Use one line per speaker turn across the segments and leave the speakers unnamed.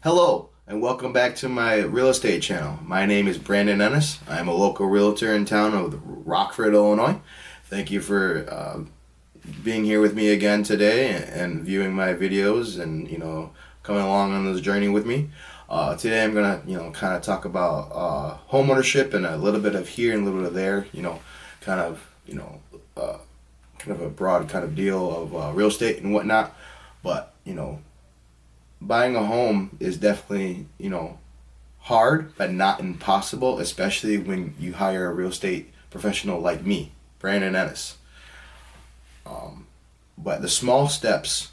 Hello, and welcome back to my real estate channel. My name is Brandon Ennis. I am a local realtor in town of Rockford, Illinois. Thank you for being here with me again today and viewing my videos and coming along on this journey with me. Today I'm gonna kind of talk about home ownership and a little bit of here and a little bit of there. Kind of uh, kind of a broad kind of deal of real estate and whatnot. But buying a home is definitely, hard, but not impossible, especially when you hire a real estate professional like me, Brandon Ennis. But the small steps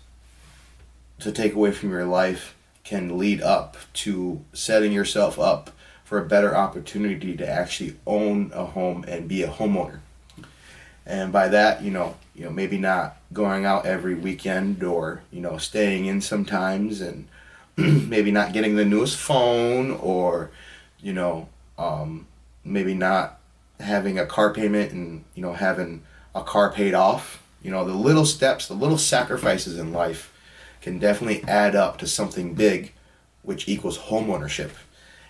to take away from your life can lead up to setting yourself up for a better opportunity to actually own a home and be a homeowner. And by that, maybe not going out every weekend or, staying in sometimes and maybe not getting the newest phone or, you know, maybe not having a car payment and, having a car paid off. The little steps, the little sacrifices in life can definitely add up to something big, which equals home ownership.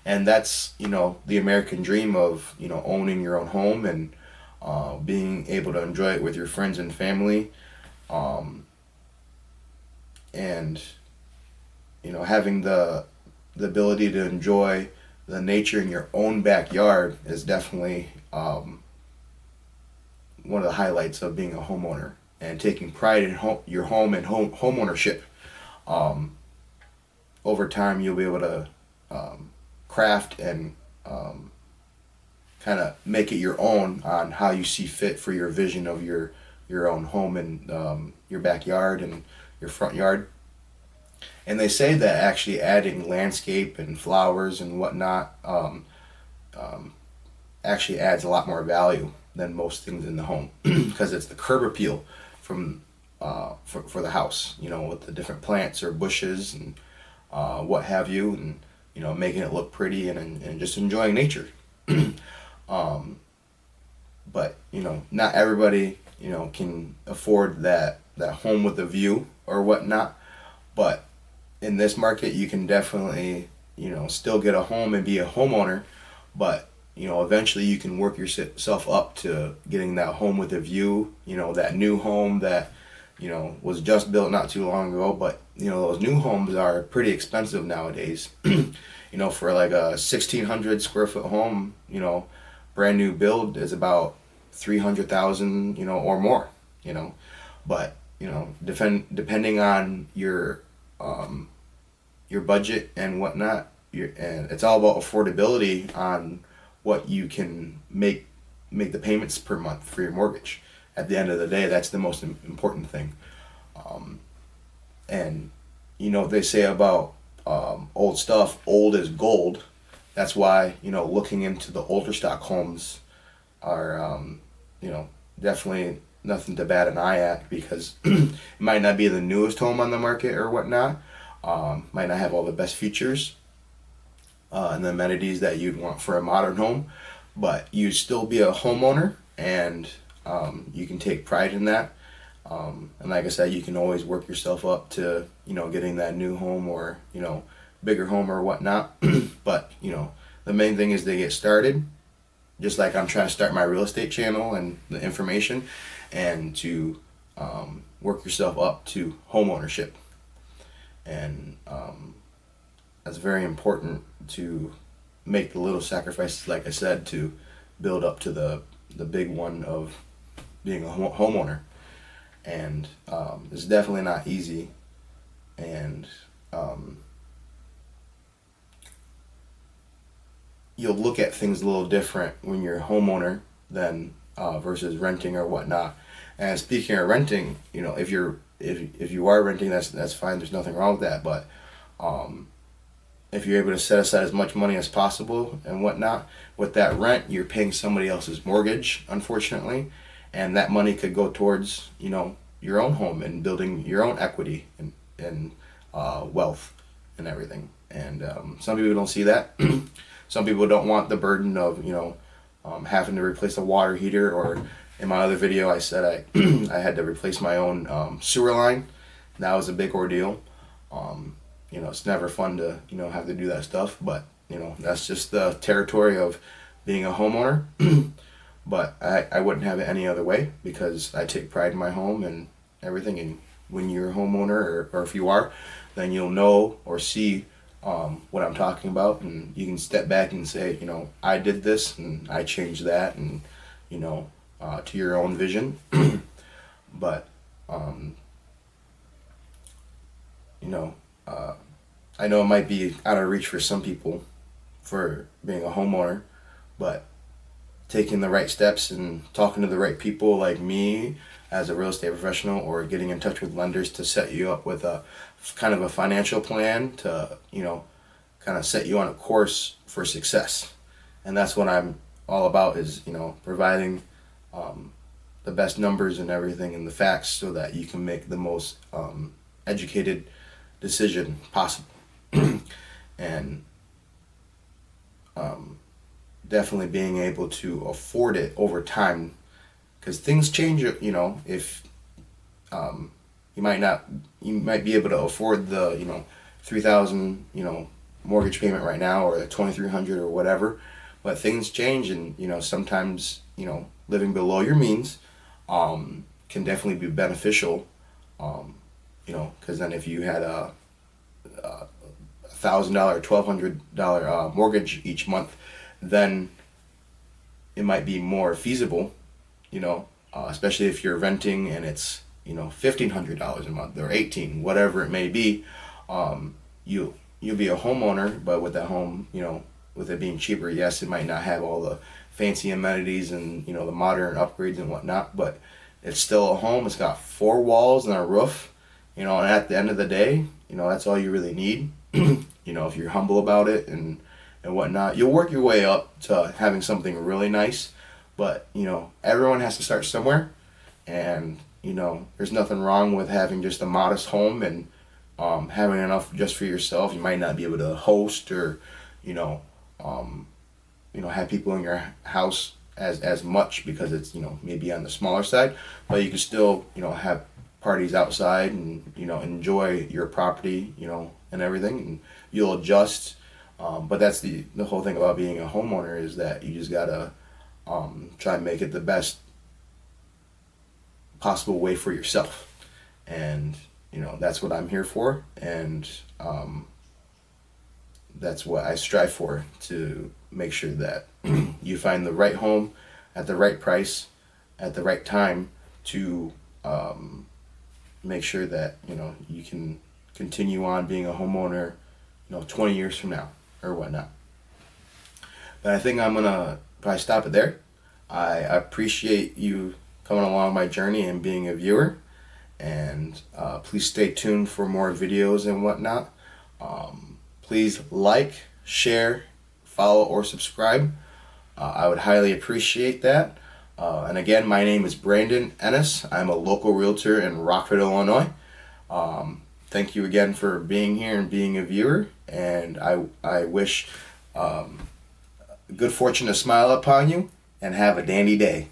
And that's, the American dream of, owning your own home and being able to enjoy it with your friends and family, and having the ability to enjoy the nature in your own backyard is definitely one of the highlights of being a homeowner and taking pride in your home and home ownership. Over time, you'll be able to craft and kind of make it your own on how you see fit for your vision of your own home and your backyard and your front yard. And they say that actually adding landscape and flowers and whatnot actually adds a lot more value than most things in the home because it's the curb appeal from for the house, with the different plants or bushes and what have you, and making it look pretty and just enjoying nature. But not everybody can afford that home with a view or whatnot. But in this market, you can definitely still get a home and be a homeowner. But eventually you can work yourself up to getting that home with a view. That new home that was just built not too long ago. But those new homes are pretty expensive nowadays. For like a 1,600 square foot home, brand new build is about 300,000, or more, but depending on your budget and whatnot, and it's all about affordability on what you can make the payments per month for your mortgage. At the end of the day, that's the most important thing. And they say about old stuff, old is gold. That's why looking into the older stock homes are definitely nothing to bat an eye at, because it might not be the newest home on the market or whatnot, might not have all the best features and the amenities that you'd want for a modern home, but you'd still be a homeowner, and you can take pride in that. And like I said, you can always work yourself up to getting that new home or bigger home or whatnot. But the main thing is to get started, just like I'm trying to start my real estate channel and the information, and to work yourself up to home ownership. And that's very important, to make the little sacrifices, like I said, to build up to the big one of being a homeowner. And it's definitely not easy. And you'll look at things a little different when you're a homeowner than versus renting or whatnot. And speaking of renting, if you are renting, that's fine. There's nothing wrong with that. But if you're able to set aside as much money as possible and whatnot, with that rent, you're paying somebody else's mortgage, unfortunately, and that money could go towards your own home and building your own equity and wealth and everything. And some people don't see that. Some people don't want the burden of having to replace a water heater, or in my other video I said I I had to replace my own sewer line. That was a big ordeal. it's never fun to have to do that stuff, but that's just the territory of being a homeowner. But I wouldn't have it any other way, because I take pride in my home and everything. And when you're a homeowner, or if you are, then you'll know or see what I'm talking about, and you can step back and say, I did this and I changed that, and to your own vision. But you know, I know it might be out of reach for some people for being a homeowner, but taking the right steps and talking to the right people like me as a real estate professional, or getting in touch with lenders to set you up with a kind of a financial plan to, kind of set you on a course for success. And that's what I'm all about, is, providing the best numbers and everything and the facts, so that you can make the most educated decision possible. And definitely being able to afford it over time, because things change. If you might be able to afford the 3,000 mortgage payment right now, or the 2,300 or whatever, but things change, and sometimes living below your means can definitely be beneficial. Because then if you had a $1,000, $1,200 mortgage each month, then it might be more feasible, especially if you're renting and it's $1,500 a month, or $1,800, whatever it may be. You'll be a homeowner, but with that home, with it being cheaper, yes, it might not have all the fancy amenities and the modern upgrades and whatnot, but it's still a home. It's got 4 walls and a roof, and at the end of the day, that's all you really need. If you're humble about it and whatnot, you'll work your way up to having something really nice. But everyone has to start somewhere, and there's nothing wrong with having just a modest home and having enough just for yourself. You might not be able to host, or have people in your house as much, because it's maybe on the smaller side, but you can still have parties outside and enjoy your property and everything, and you'll adjust. But that's the whole thing about being a homeowner, is that you just gotta try and make it the best possible way for yourself. And that's what I'm here for, and that's what I strive for, to make sure that you find the right home at the right price at the right time, to make sure that you can continue on being a homeowner 20 years from now or whatnot. But I think I'm gonna probably stop it there. I appreciate you coming along my journey and being a viewer, and please stay tuned for more videos and whatnot. Please like, share, follow, or subscribe. I would highly appreciate that. And again, my name is Brandon Ennis. I'm a local realtor in Rockford, Illinois. Thank you again for being here and being a viewer, and I wish good fortune to smile upon you, and have a dandy day.